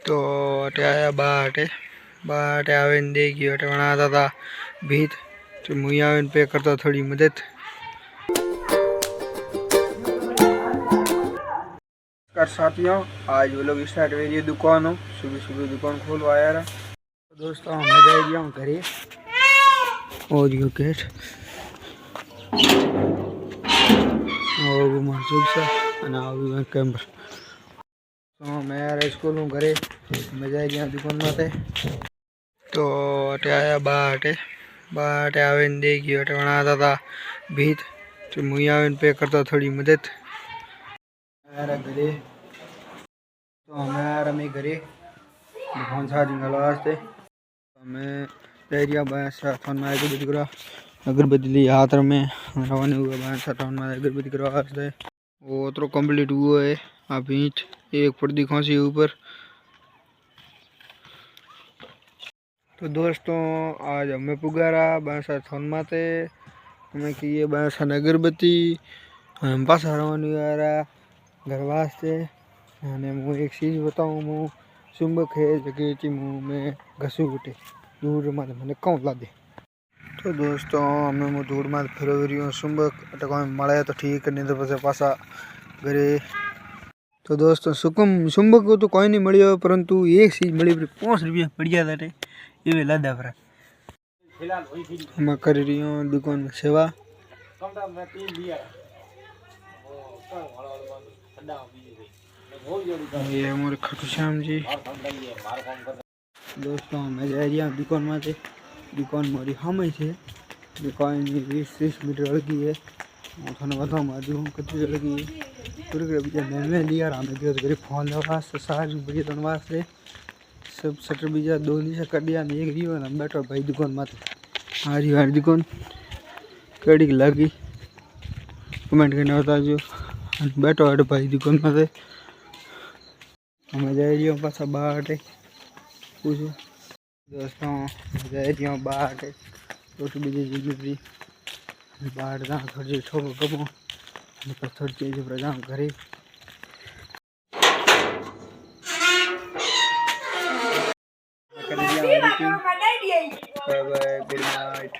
तो अटे आया बाटे बाटे आवे दे गयो अटे बनाता था भीत तो मुई आवे पे करता थोड़ी मदद। कर साथियों आज वो लोग स्टार्ट हो रही दुकान हो सुबह सुबह दुकान खोलवाया रहा। तो दोस्तों मैं जा रहा हूँ घरे और यो गेट और मनसूब सा अभी कैमर तो मैं यार स्कूल हूँ घरे मैं जा रहा दुकान में तो अटे आया बाटे आवे दे गयो अटे बनाता था भीत तो मुई आवे पे करता थोड़ी मदद। यार घरे तो हमें यार हमें घरे दुकान चार्जिंग वास्ते मैं डायरिया बाया फोन में अगरबत्ती करा अगरबत्ती ली हाथ में रवाना हुआ बाया टाउन में अगरबत्ती करवा वास्ते वो तो कंप्लीट हुआ है। अभी एक पर्दी खांसी ऊपर। तो दोस्तों आज हमें पुगारा बासा फोन माते हमें किए बासा अगरबत्ती हम पास रवाना हुआ घर वास्ते। અને હું એક ચીજ બતાવું હું ચુંબક है जगह मुँह में घसू उठे दूर में मैंने कौन ला दे। तो दोस्तों हमें मैं दूर में फिर रही हूँ चुंबक अटक मड़े तो ठीक नहीं तो पीछे पासा घरे। तो दोस्तों चुंबक को तो कोई नहीं मिली परंतु एक चीज मिली 5 रुपया बढ़िया था ये लादा पर मैं कर रही हूँ दुकान में सेवा। ये हमारे खाटू श्याम जी। दोस्तों मैं जा रही हूँ दुकान में से दुकान मेरी हम से दुकान 20-30 मीटर लगी है थाने बताऊँ मारी हूँ कितनी लगी है पूरे बीजा नए लिया हमें गयो तो फोन लगा सार बजे तो वास्ते सब शटर बीजा 2 नीचे कर दिया एक रियो हम बैठो भाई दुकान में हारी हारी दुकान कड़ी लगी कमेंट करने बता जो बैठो अट भाई दुकान में से हमें जा रही हूँ पासा बाहर पूछो। दोस्तों जा रही हूँ बाहर तो बीजी जिंदगी बाहर जहाँ थोड़ी ठोको कमो थोड़ी चीज पर जाऊँ घरे। Bye bye good night.